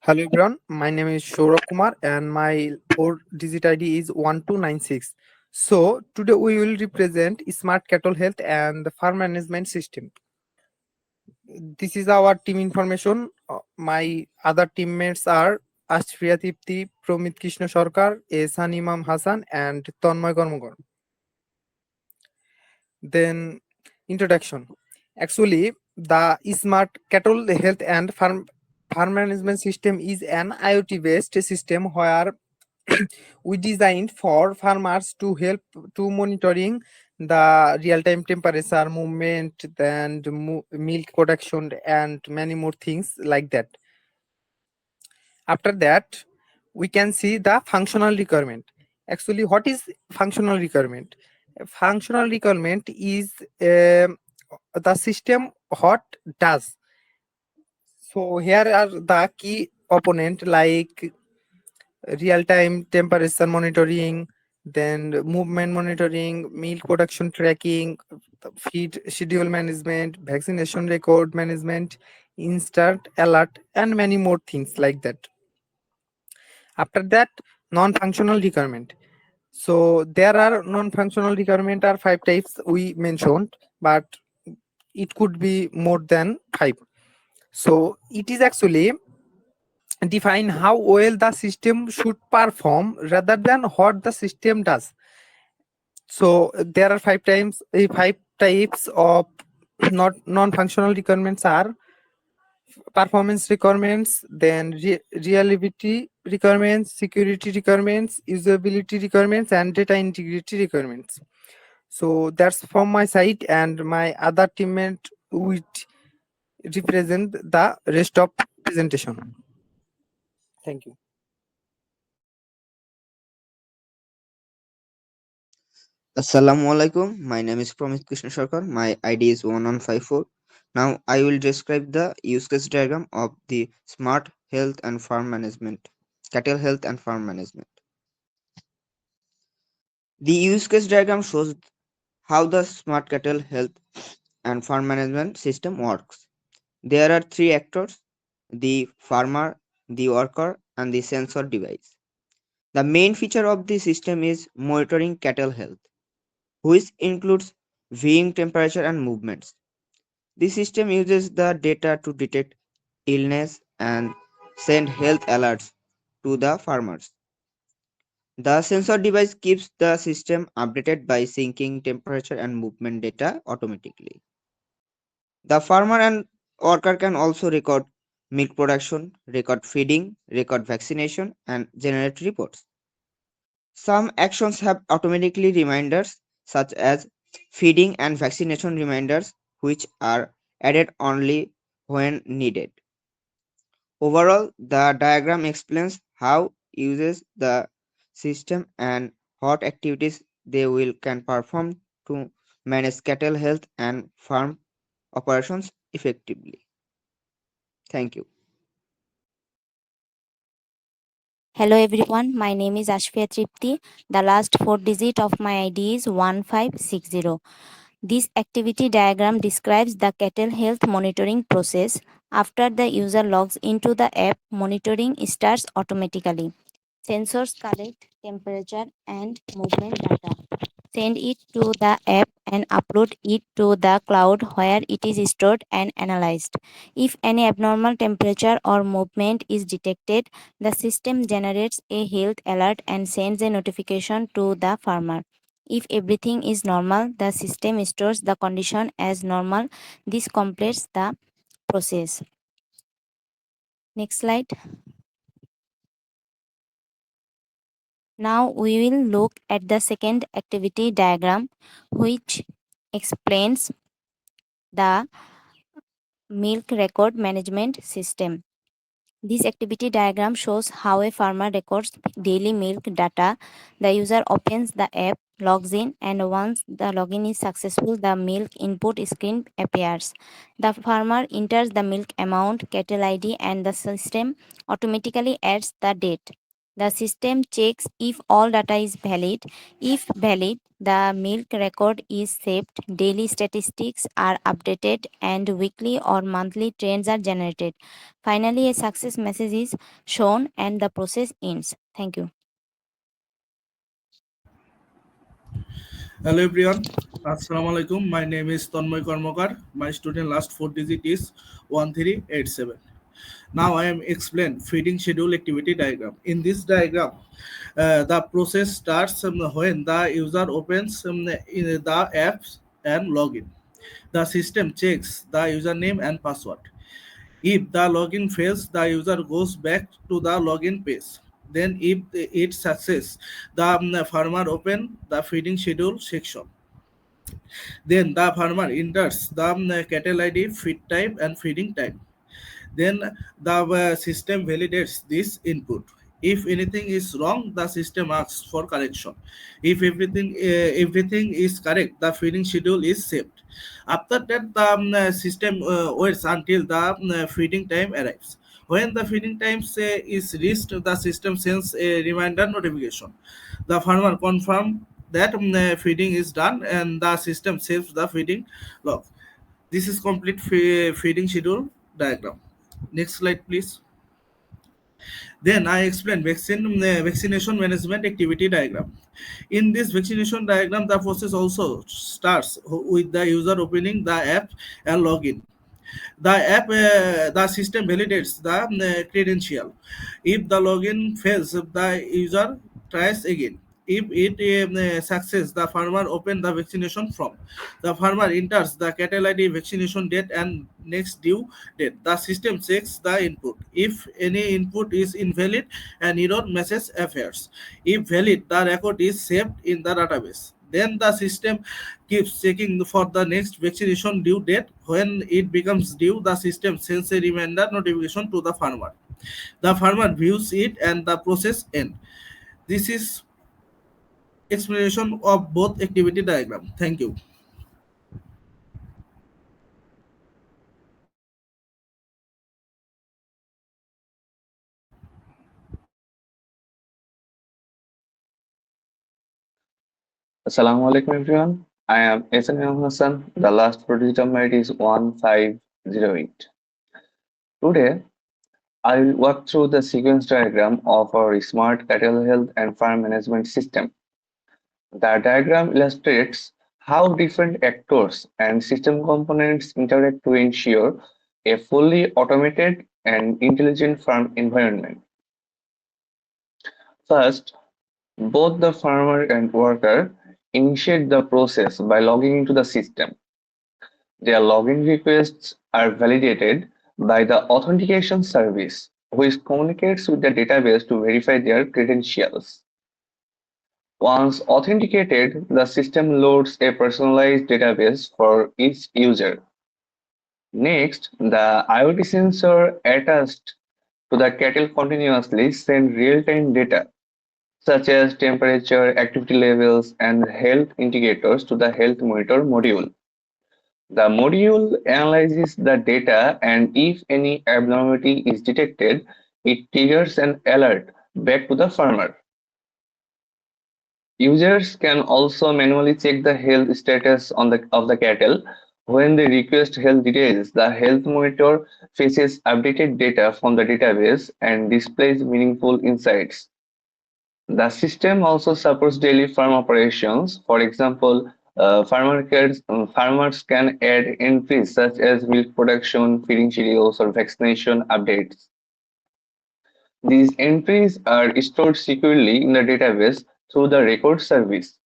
Hello everyone, my name is Saurabh Kumar and my 4-digit ID is 1296. So today we will represent smart cattle health and the farm management system. This is our team information. My other teammates are Ashpriya Tipti, Promit Krishna Sarkar, Ehsan Imam Hassan and Tanmoy Karmakar. Then introduction. Actually, the smart cattle health and farm management system is an IoT based system where we designed for farmers to help to monitoring the real time temperature movement and milk production and many more things like that. After that we can see the functional requirement. Actually, what is functional requirement? Functional requirement is the system what does. So here are the key opponent like real time temperature monitoring, then movement monitoring, milk production tracking, feed schedule management, vaccination record management, instant alert, and many more things like that. After that, non-functional requirement. So there are non-functional requirement are 5 types we mentioned, but it could be more than 5. So it is actually define how well the system should perform rather than what the system does. So there are 5 types of not non-functional requirements are performance requirements, then reliability requirements, security requirements, usability requirements, and data integrity requirements. So that's from my side, and my other teammate will represent the rest of presentation. Thank you. Assalamu alaikum. My name is Promit Krishna Sarkar. My ID is 1154. Now I will describe the use case diagram of the smart health and farm management, cattle health and farm management. The use case diagram shows how the smart cattle health and farm management system works. There are three actors: the farmer, the worker, and the sensor device. The main feature of the system is monitoring cattle health, which includes viewing temperature and movements. The system uses the data to detect illness and send health alerts to the farmers. The sensor device keeps the system updated by syncing temperature and movement data automatically. The farmer and worker can also record milk production, record feeding, record vaccination, and generate reports. Some actions have automatically reminders, such as feeding and vaccination reminders, which are added only when needed. Overall, the diagram explains how uses the system and what activities they will can perform to manage cattle health and farm operations effectively. Thank you. Hello everyone, my name is Ashpriya Tripti. The last four digit of my ID is 1560. This activity diagram describes the cattle health monitoring process. After the user logs into the app, monitoring starts automatically. Sensors collect temperature and movement data, send it to the app and upload it to the cloud where it is stored and analyzed. If any abnormal temperature or movement is detected, the system generates a health alert and sends a notification to the farmer. If everything is normal, the system stores the condition as normal. This completes the process. Next slide. Now we will look at the second activity diagram, which explains the milk record management system. This activity diagram shows how a farmer records daily milk data. The user opens the app, logs in, and once the login is successful, the milk input screen appears. The farmer enters the milk amount, cattle ID, and the system automatically adds the date. The system checks if all data is valid. If valid, the milk record is saved, daily statistics are updated, and weekly or monthly trends are generated. Finally, a success message is shown and the process ends. Thank you. Hello everyone. Assalamu alaikum. My name is Tanmoy Karmakar. My student last four digit is 1387. Now I am explain feeding schedule activity diagram. In this diagram, the process starts when the user opens in the apps and login. The system checks the username and password. If the login fails, the user goes back to the login page. Then if it success, the farmer open the feeding schedule section. Then the farmer enters the cattle ID, feed type and feeding time. Then the system validates this input. If anything is wrong, the system asks for correction. If everything is correct, the feeding schedule is saved. After that, the system waits until the feeding time arrives. When the feeding time is reached, the system sends a reminder notification. The farmer confirm that feeding is done and the system saves the feeding log. This is complete feeding schedule diagram. Next slide, please. Then I explain vaccination management activity diagram. In this vaccination diagram, the process also starts with the user opening the app and login. The system validates the credential. If the login fails, the user tries again. If it success, the farmer open the vaccination form. The farmer enters the cattle ID, vaccination date and next due date. The system checks the input. If any input is invalid, an error message appears. If valid, the record is saved in the database. Then the system keeps checking for the next vaccination due date. When it becomes due, the system sends a reminder notification to the farmer. The farmer views it and the process ends. This is explanation of both activity diagram. Thank you. Assalamu alaikum everyone. I am Ehsan Hassan. The last four digit of my ID is 1508. Today, I will walk through the sequence diagram of our smart cattle health and farm management system. The diagram illustrates how different actors and system components interact to ensure a fully automated and intelligent farm environment. First, both the farmer and worker initiate the process by logging into the system. Their login requests are validated by the authentication service, which communicates with the database to verify their credentials. Once authenticated, the system loads a personalized database for each user. Next, the IoT sensor attached to the cattle continuously send real-time data such as temperature, activity levels, and health indicators to the health monitor module. The module analyzes the data and if any abnormality is detected, it triggers an alert back to the farmer. Users can also manually check the health status of the cattle. When they request health details, the health monitor fetches updated data from the database and displays meaningful insights. The system also supports daily farm operations. For example, farmers can add entries such as milk production, feeding schedules, or vaccination updates. These entries are stored securely in the database through the record service.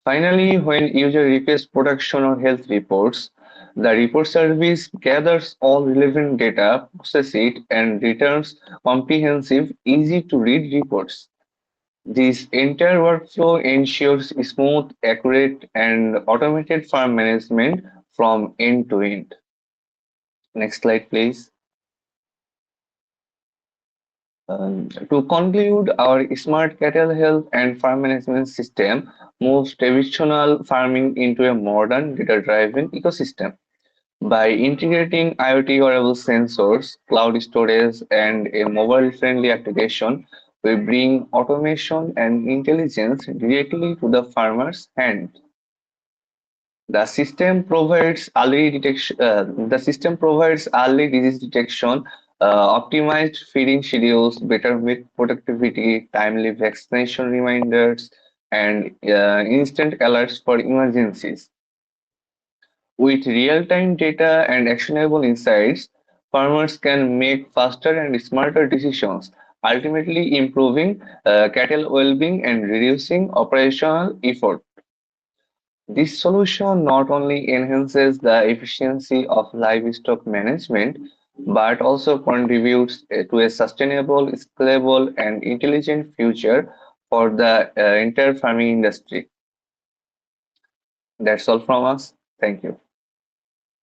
Finally, when user requests production or health reports, the report service gathers all relevant data, processes it, and returns comprehensive, easy to read reports. This entire workflow ensures smooth, accurate, and automated farm management from end to end. Next slide, please. To conclude, our smart cattle health and farm management system moves traditional farming into a modern data-driven ecosystem. By integrating IoT wearable sensors, cloud storage, and a mobile-friendly application, we bring automation and intelligence directly to the farmer's hand. The system provides early disease detection, optimized feeding schedules, better milk productivity, timely vaccination reminders, and instant alerts for emergencies. With real-time data and actionable insights, farmers can make faster and smarter decisions, ultimately improving cattle well-being and reducing operational effort. This solution not only enhances the efficiency of livestock management but also contributes to a sustainable, scalable, and intelligent future for the entire farming industry. That's all from us. Thank you.